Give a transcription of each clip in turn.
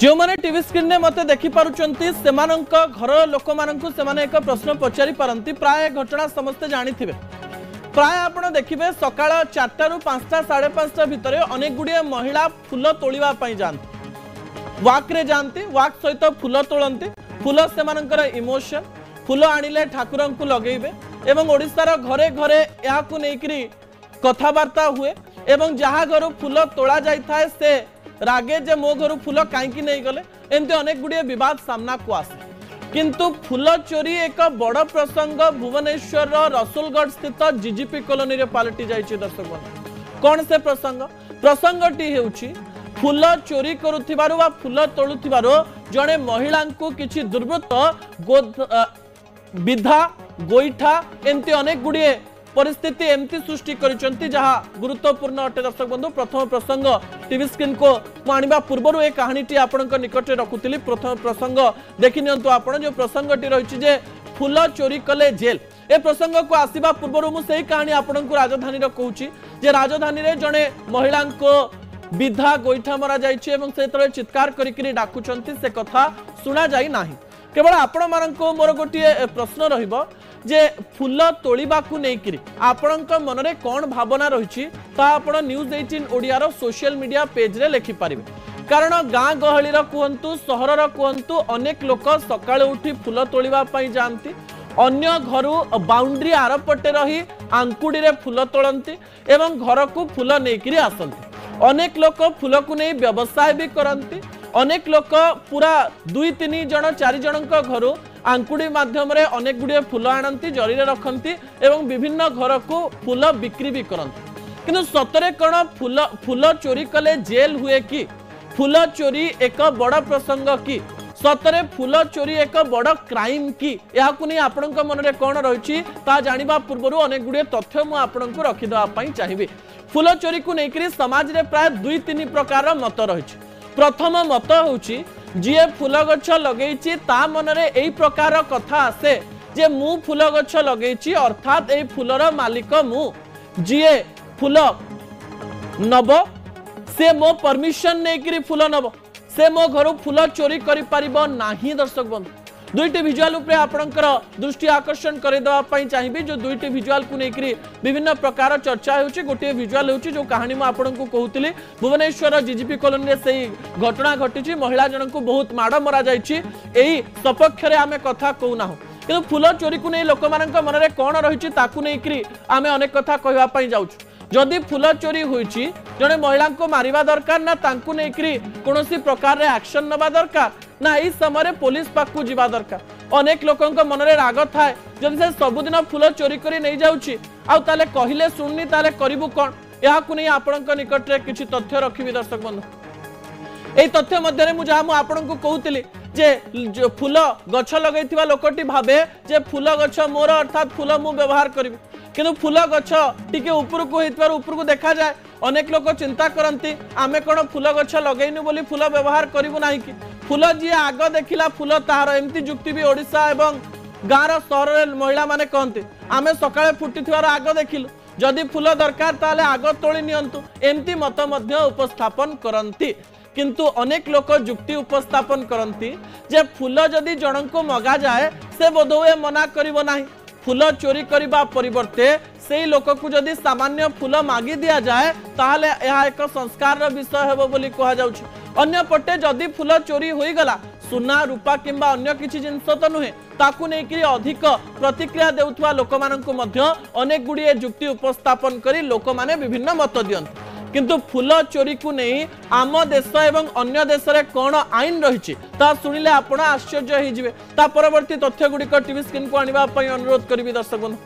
जो मैंने TV screen में मत देखिपुंट से घर लोक मान एक प्रश्न पचारि पारती प्राय घटना समस्ते जानी प्राय आप देखिए सका 4टा ରୁ 5टा 5:30 भितर अनेक गुड़िया महिला फूल तोड़ापी जाती वाक्रे जाती वाक सहित फूल तोड़ती फूल से इमोशन फूल आनिले ठाकुर को लगेबे एवं ओडिशार घरे घरे या कथबार्ता हुए एवं जहाँ घर फूल तोड़ा जाए से रागे जे मो घर फूल कहीं नहीं गले एमती अनेक गुड़िया विवाद सामना को आसे किंतु फूल चोरी एक बड़ प्रसंग भुवनेश्वर रसुलगढ़ स्थित जीजीपी कॉलोनी रे पलटि जाइए दर्शक बंधु कौन से प्रसंगटी हेउछि फूल चोरी करुथिबारु वा फूल तोड़ुथिबारु जड़े महिला को किछि दुर्वृत्त विधा गोईठा एमती अनेक गुड़िए परिस्थिति एमती सृष्टि करिसंती जहाँ गुरुत्वपूर्ण अटे दर्शक बंधु प्रथम प्रसंग टीवी स्क्रीन को आनिबा पूर्व ए कहानीटी आपनक निकटे रखुतिली प्रथम प्रसंग देखि नियंतु आपण जो प्रसंगटी रहिछि जे फूल चोरी कले जेल ए प्रसंग को आसीबा पूर्व मु सेही कहानी आपनक राजधानी रो कहूछि जे राजधानी रे जणे महिला को विधा गोईठा मरा जाइछि एवं से तळे चित्कार करिकरी डाकुचंती से कथा सुना जाई नाही केवल आपण माननको मोर गोटिए प्रश्न रहिबो जे फूल तोड़वा को लेकिन आपण मनरे कौन भावना रही आपण news 18 Odiyar social media page रे लिखि पारिबे कारण गाँ गहली कहतु सहर कहतु अनेक लोक सकाळे उठी फूल तोड़वा जाती अन्य घर बाउंड्री आरपटे रही आंकुड़ी रे फूल तोड़ती एवं घर को फूल नहीं आसती अनेक लोक फूल को नहीं व्यवसाय भी करती अनेक लोक पूरा 2-3 जन 4 जन घर आंकुड़ी माध्यम रे अनेक गुड़िए फूल आनती जरी रे रखती एवं विभिन्न घर को फूल बिक्री भी करती किंतु सतरे कौन फूल चोरी कले जेल हुए कि फूल चोरी एक बड़ प्रसंग कि सतरे फूल चोरी एक बड़ क्राइम कि यह आपण मन में कौन रही जाना पूर्व अनेक गुड़िए तथ्य मुझे आपन को रखीदेवाई चाहिए फूल चोरी को लेकर समाज में प्राय 2-3 प्रकार मत रही प्रथम मत हूँ जी फूल गछ लगे ता मनरे यही प्रकार कथा आसे जे मु फूल गछ लगे अर्थात ए फूलर मालिक मु जी फूल नब से मो परमिशन नहीं फूल नब से मो घर फूल चोरी करि परिबो नाही दर्शक बंधु दुईटी विजुअल उपरे आपणकर दृष्टि आकर्षण करदेवाई चाहिए जो दुईटी विजुअल को लेकर विभिन्न प्रकार चर्चा होची गोटे विजुअल होची जो कहानी मैं आपन को कहूली भुवनेश्वर जीजीपी कॉलोनी से घटना घटी महिला जन को बहुत माड़ मरा जाई सपक्ष रे आमे कथा कहूना कि फूल चोरी को नहीं लोक मान मन में कौन रही आमे अनेक कथा कहवाई जाऊँ जदि फूल चोरी होईची जड़े महिला को मारिबा दरकार ना तांकु नेकरी कोनोसी प्रकार रे एक्शन नबा दरकार ना ई समय पुलिस पाकु जीवा दरकार अनेक लोकंक मन रे राग थाए जदि से सबुदिन फूल चोरी करी नहीं जाउची आ ताले कहिले सुननी ताले करिबु कोन या को नहीं आपनक निकट रे किछि तथ्य रखिबि दर्शक बंधु एई तथ्य मध्य मु जहा मु आपन को कहूतिली जे फूल गछ लगैथिबा लोकटी भाबे जे फूल गछ मोर अर्थात फूल मु व्यवहार करिबि किंतु फूल गछ टिके ऊपर को ऊपर को देखा जाए अनेक लोक चिंता करती आमे कौन फूल गछ लगेनु बोली फूल व्यवहार करिबु नाही कि फूल जी आग देखिला फूल तार एमती जुक्ति भी ओडिशा एवं गाँव सहर महिला माने कहते आमे सकाळे फुटिथिवार आग देखिलु जदि फूल दरकार ताले आग तोड़ी नियंतु एमती मत मध्य उपस्थापन करती किंतु अनेक लोक जुक्ति उपस्थापन करती जे फूल जदि जन को मगा जाए से बोधहुए मना करिबो नाही फूल चोरी करने परिवर्ते से लोक को जदि सामान्य फूल मागी दिया जाए ताहले यह एक संस्कार विषय हेबो बोली कहा जाउछि अन्य पटे जदि फूल चोरी होई गला सुना रूपा किंबा अन्य किछि जिंस तो नुहे ताकू नै कि अधिक प्रतिक्रिया देउथवा लोक माननकु मध्य अनेक गुड़िए जुक्ति उपस्थापन करी लोक माने विभिन्न मत दियंती किंतु फूल चोरी को नहीं आम देश एवं अन्य देश रे कौन आईन रही शुणिले आपण आश्चर्य हो ता परवर्ती तथ्य गुड़िक टीवी स्क्रीन को आनिबा पई अनुरोध करी दर्शक बंधु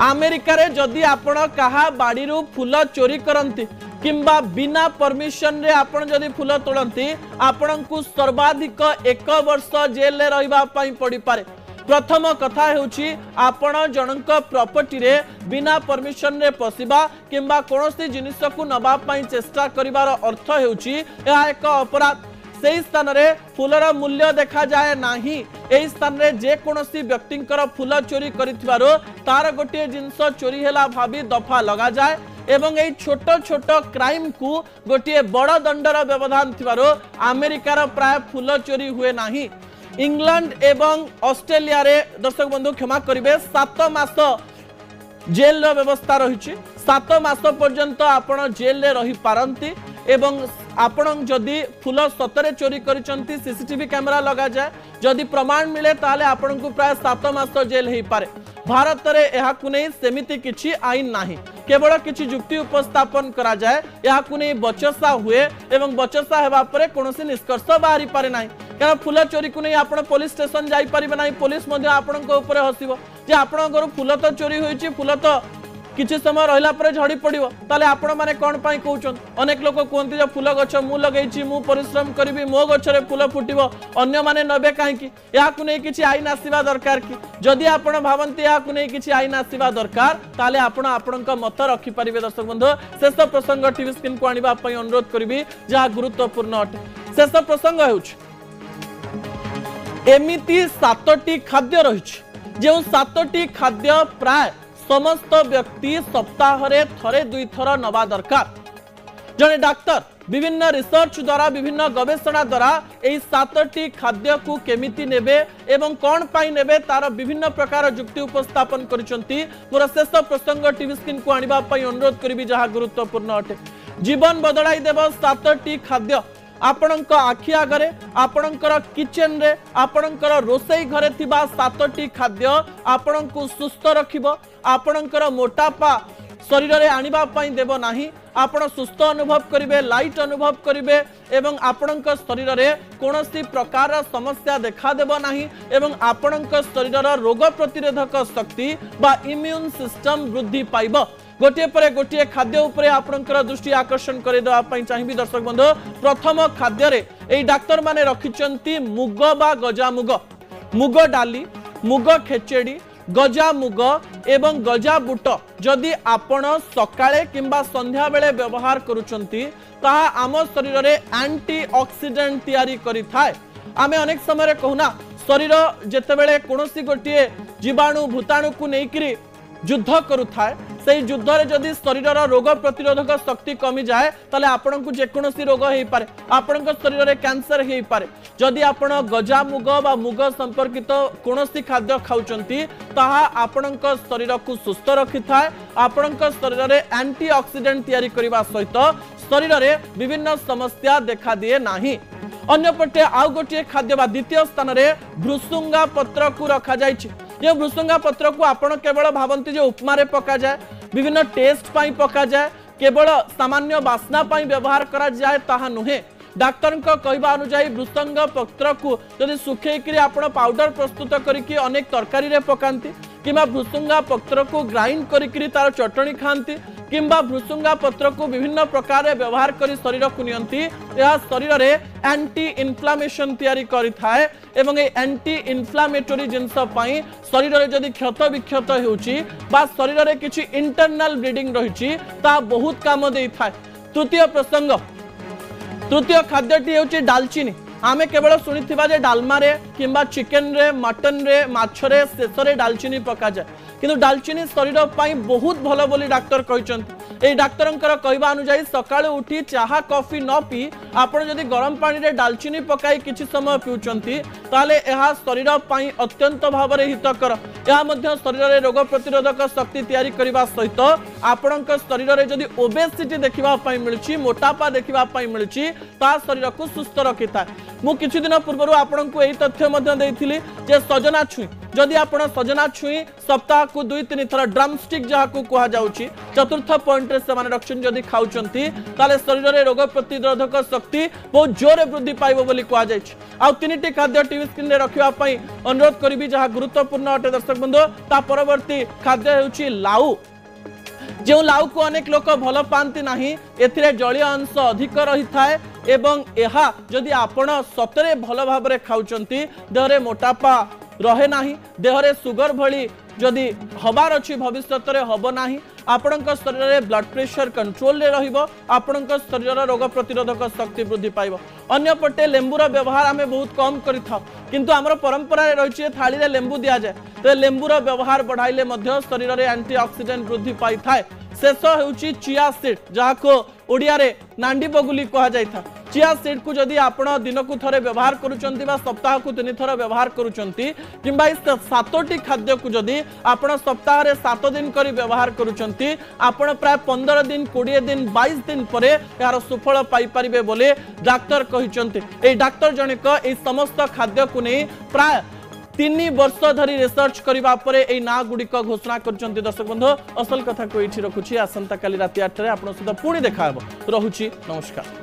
अमेरिका रे जदि आपण कहा बाड़ी फूल चोरी करती किंबा बिना परमिशन रे आपण जदि फूल तोड़ती आपण को सर्वाधिक 1 वर्ष जेल रे रहिबा पई पड़ी पारे प्रथम कथा होची आपण जनक प्रॉपर्टी रे बिना परमिशन रे पसिबा किंबा कोनोसी जिनिस को नबा पई चेष्टा करिवार अर्थ होची यह एक अपराध से स्थान रे फूलर मूल्य देखा जाए नाही एही स्थान रे जे कोनोसी व्यक्तिंकर फूल चोरी करिथिबारो तार गोटे जिंस चोरी हेला भाबी दफा लगा जाए एवं एई छोट छोट क्राइम को गोटे बड़ दंडर व्यवधान थिबारो अमेरिकार प्राय फूल चोरी हुए नाही। इंग्लैंड एवं ऑस्ट्रेलिया रे दर्शक बंधु क्षमा करिवे 7 मास जेल व्यवस्था रही। 7 मास पर्यंत आपण जेल रे रही पारंती एवं आपण जदि फूल सतरे चोरी करिसंती सीसीटीवी कैमरा लगा जाए जदि प्रमाण मिले ताले आपण को प्राय 7 मास जेल हे पारे। भारत रे एहाकु नै सेमिति किछि आईन नाही, केवल किछि जुक्ति उपस्थापन करा जाए एहाकु नै बचसा हुए एवं बचसा हेबा परे कोनोसी निष्कर्ष बाहरी पारे नाही। कारण फूल चोरी को नहीं आपण पुलिस स्टेशन जाई परिबे नाही, पुलिस मध्ये आपण को ऊपर हसिबो जे आपण घर फूल तो चोरी होईची, फूल तो किछि समय रहिला परे झड़ी पड़िबो ताले आपण माने कोन पई कहउछन। अनेक लोक कहंती जे फूल गछ मु लगेइची मु परिश्रम करबी मो गछरे फूल फुटिबो अन्य माने नबे काहे कि याकु नै किछि आईन आसीबा दरकार कि जदि आपण भावंती याकु नै किछि आईन आसीबा दरकार ताले आपण आपणक मत रखि परिबे। दर्शक बंधु शेष प्रसंग टीवी स्क्रीन को आनिबा पई अनुरोध करबी जहा गुरुत्वपूर्ण अटे। शेष प्रसंग हेउछ एमिति 7टी खाद्य रही जो 7टी खाद्य प्राय समस्त व्यक्ति सप्ताह रे थरे 2 थर नवा दरकार। जने डाक्टर विभिन्न रिसर्च द्वारा विभिन्न गवेषणा द्वारा एई 7टी खाद्य को केमिति नेबे एवं कोन पाई नेबे तार विभिन्न प्रकार जुक्ति उपस्थापन करिसंती। मोर शेष प्रसंग टीवी स्क्रीन को आनिबा पई अनुरोध करबी जहा गुरुत्वपूर्ण अटे। जीवन बदलाई देबो 7टी खाद्य आपणक आखि आगरे आपणकर किचन रे आपणकर रोसई घरे थिबा 7टी खाद्य आपणको सुस्थ रखिबो, आपणकर मोटापा शरीर रे आनिबा पई देबो नाही, आपण सुस्थ अनुभव करिवे, लाइट अनुभव करिवे एवं आपणक शरीर रे कोनोसी प्रकार समस्या देखा देबो नाही एवं आपणक शरीर रोग प्रतिरोधक शक्ति बा इम्यून सिस्टम वृद्धि पाइबो। गोटे परे गोटे खाद्य उपरे आपणकर दृष्टि आकर्षण करे देबा पई चाहिबी। दर्शक बंधु प्रथम खाद्य रे एई डाक्टर माने रखिचंती मुग बा गजा मुग, मुग डाली, मुग खेचेडी, गजा मुग एवं गजा बुट जदि आपण सकाळे किंबा संध्या बेले व्यवहार करूचंती ताहा आम शरीर रे एंटी ऑक्सीडेंट तयारी करि थाए। आमे अनेक समय रे कहूना शरीर जेतेबेले कोनोसी गोटे जीवाणु भूताणु को नेकिरी युद्ध करुथाए से युद्ध रे जदि शरीर रोग प्रतिरोधक शक्ति कमी जाए ताले आपण को जेकोसी रोग हेई पारे, आपण शरीर रे कैंसर हेई पारे। जदि आपण गजा मुग बा मुग संपर्कित कोनोसी खाद्य खाउचंती ताहा आपण शरीर को सुस्थ रखि थाए, आपण शरीर रे एंटी ऑक्सीडेंट तयारी करबा सहित शरीर रे विभिन्न समस्या देखा दिए नाही। अन्यपटे आउ गोटे खाद्य बा द्वितीय स्थान रे भृसुंगा पत्र को रखा जायछि। ये भृसुंगा पत्र को आपण केवल भावंती जो उपमा रे पका जाए, विभिन्न टेस्ट पाई पका जाए, केवल सामान्य बासना पाई व्यवहार करा जाए ताहा नुहे। डाक्टर कहवा अनुसार भृसंग पत्र को जदि सुखेकरी आपण पाउडर प्रस्तुत करके अनेक तरकारी रे पकांती किंबा भृसुंगा पत्र को ग्राइंड करके तार चटनी खाती किंबा भृसुंगा पत्र को विभिन्न प्रकार व्यवहार कर शरीर को नियंती यह शरीर रे एंटी इन्फ्लामेशन तैयारी करिथाए एवं ए एंटी इन्फ्लामेटरी जिनस पई शरीर रे जदि क्षत विक्षत होउची बा शरीर रे किछि इंटरनल ब्लीडिंग रहिची ता बहुत काम देई थाए। तृतीय प्रसंग तृतीय खाद्यटी होची दालचीनी। आमे केवल सुनिथिबा जे डालमा रे किंबा चिकन रे मटन रे माछ रे शेष रे दालचीनी पका जाए किंतु दालचीनी शरीर पाई बहुत भलो बोली डाक्टर कहचंती। ए डाक्टरंकर कहवा अनुसार सकाळु उठी चाहा कॉफी न पी आपण जदि गरम पानी रे दालचीनी पकाई किछि समय पिउचंती ताले एहा शरीर पाई अत्यंत भावरे हितकर। एहा मध्य शरीर रे रोग प्रतिरोधक शक्ति तयारी करबा सहित आपणक शरीर रे जदि ओबेसिटी देखिबा पाई मिलछि मोटापा देखिबा पाई मिलछि ता शरीर को सुस्थ रखिता। मु किछि दिन पूर्व आपन को एही तथ्य मध्य देइथिली जे सजना छुई जदि आपण सजना छुई सप्ताह को 2-3 थर ड्रम स्टिक जहा को कहा जाउची चतुर्थ पॉइंट रे से माने रक्षण जदि खाउचंती ताले शरीर रे रोग प्रतिरोधक शक्ति बहुत जोरे वृद्धि पाइबो बोली कहा जायछि। आ तीनटी खाद्य टीवी स्क्रीन रे रखिबा पई अनुरोध करबी जहा गुरुत्वपूर्ण अटे दर्शक बंधु। ता परवर्ती खाद्य हेउची लाउ। जो लाउ को अनेक लोक भल पाती नाही एथिरे जलीय अंश अधिक रही थाए एवं एहा जदि आपण सतरे भल भाबरे खाउचंती देहरे मोटापा रहे नाही देहरे सुगर भली जदि हबार अछि भविष्यत रे हबो नाही आपणक शरीर रे ब्लड प्रेशर कंट्रोल रे रहिबो आपणक शरीर रोग प्रतिरोधक शक्ति वृद्धि पाइबो। अन्य पटे लेंबूर व्यवहार आमे बहुत कम करिथा किंतु हमर परंपरा रे रहिछि थाली रे लेंबू दिया जाय तो लेंबूर व्यवहार बढ़ाइले मध्य शरीर रे एंटीऑक्सीडेंट वृद्धि पाई थाए शेष होउची चिया सीड जहाको ओडिया रे नांडी बगुली कहा जाय था। चिया सीड को जदि आपण दिन को थरे व्यवहार करूचंती बा सप्ताह को 3 थर व्यवहार करूचंती किंबा इस 7टी खाद्य को जदि आपण सप्ताह रे 7 दिन करी व्यवहार करूचंती आपण प्राय 15 दिन 20 दिन 22 दिन परे यार सुफल पाई परिबे बोले डॉक्टर कहिचंती। ए डॉक्टर जणक ए समस्त खाद्य को नै प्राय 3 वर्ष धरी रिसर्च करबा परे ए ना गुडी को घोषणा करचंती। दर्शक बंधु असल कथा को एठी रखुची आसंता काली राति 8 रे आपण सदा पुणी देखा रहुची। नमस्कार।